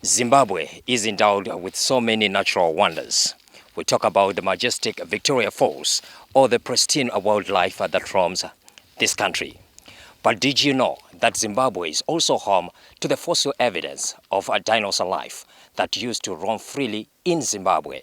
Zimbabwe is endowed with so many natural wonders. We talk about the majestic Victoria Falls or the pristine wildlife that roams this country. But did you know that Zimbabwe is also home to the fossil evidence of a dinosaur life that used to roam freely in Zimbabwe?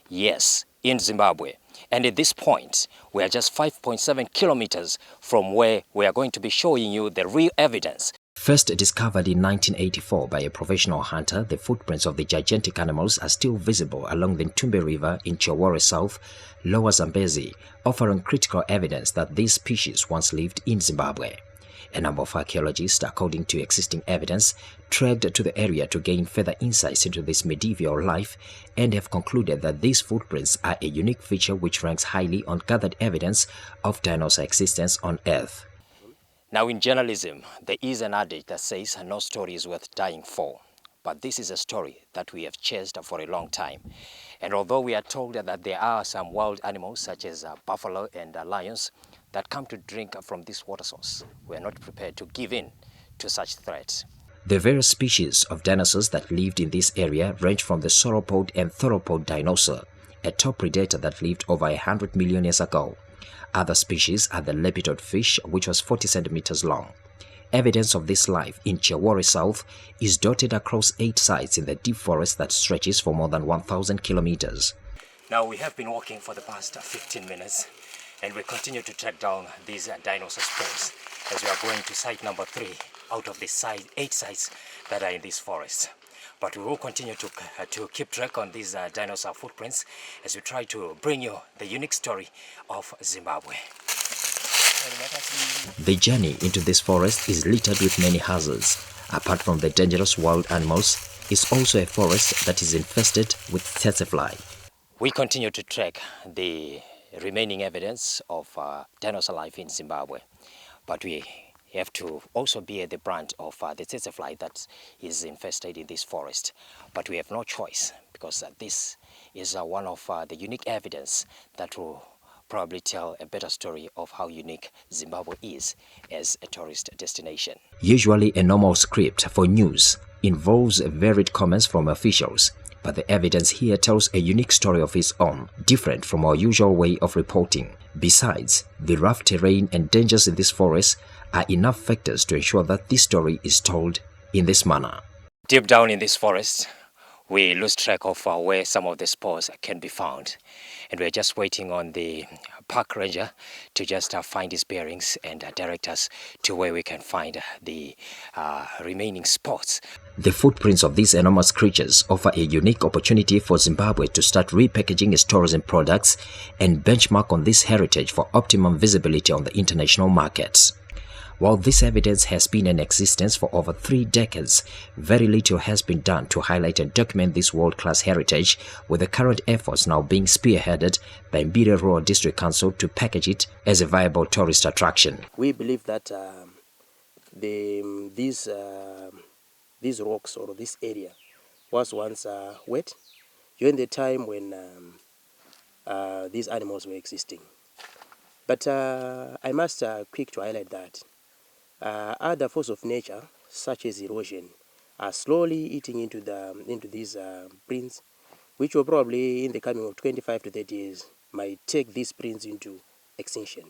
Yes, in Zimbabwe. And at this point, we are just 5.7 kilometers from where we are going to be showing you the real evidence. First discovered in 1984 by a professional hunter, the footprints of the gigantic animals are still visible along the Ntumbe River in Chawore South, Lower Zambezi, offering critical evidence that these species once lived in Zimbabwe. A number of archaeologists, according to existing evidence, trekked to the area to gain further insights into this medieval life and have concluded that these footprints are a unique feature which ranks highly on gathered evidence of dinosaur existence on Earth. Now in journalism, there is an adage that says no story is worth dying for. But this is a story that we have chased for a long time. And although we are told that there are some wild animals such as buffalo and lions that come to drink from this water source, we are not prepared to give in to such threats. The various species of dinosaurs that lived in this area range from the sauropod and theropod dinosaur, a top predator that lived over 100 million years ago. Other species are the lepidod fish, which was 40 centimeters long. Evidence of this life in Chawore South is dotted across 8 sites in the deep forest that stretches for more than 1,000 kilometers. Now we have been walking for the past 15 minutes and we continue to track down these dinosaur spots as we are going to site number 3 out of the 8 sites that are in this forest. But we will continue to keep track on these dinosaur footprints as we try to bring you the unique story of Zimbabwe. The journey into this forest is littered with many hazards. Apart from the dangerous wild animals, it's also a forest that is infested with tsetsefly. We continue to track the remaining evidence of dinosaur life in Zimbabwe, but we have to also bear the brunt of the tsetsefly that is infested in this forest. But we have no choice because this is one of the unique evidence that will probably tell a better story of how unique Zimbabwe is as a tourist destination. Usually a normal script for news involves varied comments from officials, but the evidence here tells a unique story of its own, different from our usual way of reporting. Besides, the rough terrain and dangers in this forest are enough factors to ensure that this story is told in this manner. Deep down in this forest, we lose track of where some of the spores can be found. And we're just waiting on the park ranger to just find his bearings and direct us to where we can find the remaining spots. The footprints of these enormous creatures offer a unique opportunity for Zimbabwe to start repackaging its tourism products and benchmark on this heritage for optimum visibility on the international markets. While this evidence has been in existence for over 3 decades, very little has been done to highlight and document this world-class heritage, with the current efforts now being spearheaded by Mbire Rural District Council to package it as a viable tourist attraction. We believe that these rocks or this area was once wet during the time when these animals were existing. But I must quick to highlight that other forces of nature, such as erosion, are slowly eating into these prints, which will probably in the coming of 25 to 30 years might take these prints into extinction.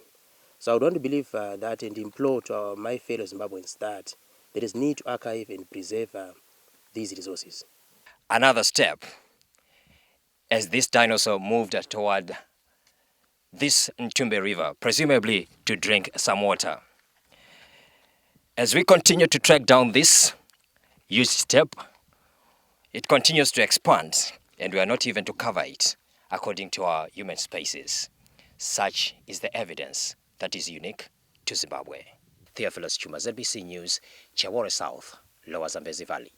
So I would want to believe that and implore to my fellow Zimbabweans that there is need to archive and preserve these resources. Another step, as this dinosaur moved toward this Ntumbe River, presumably to drink some water. As we continue to track down this huge step, it continues to expand, and we are not even to cover it according to our human spaces. Such is the evidence that is unique to Zimbabwe. Theophilus Chuma, ZBC News, Chawore South, Lower Zambezi Valley.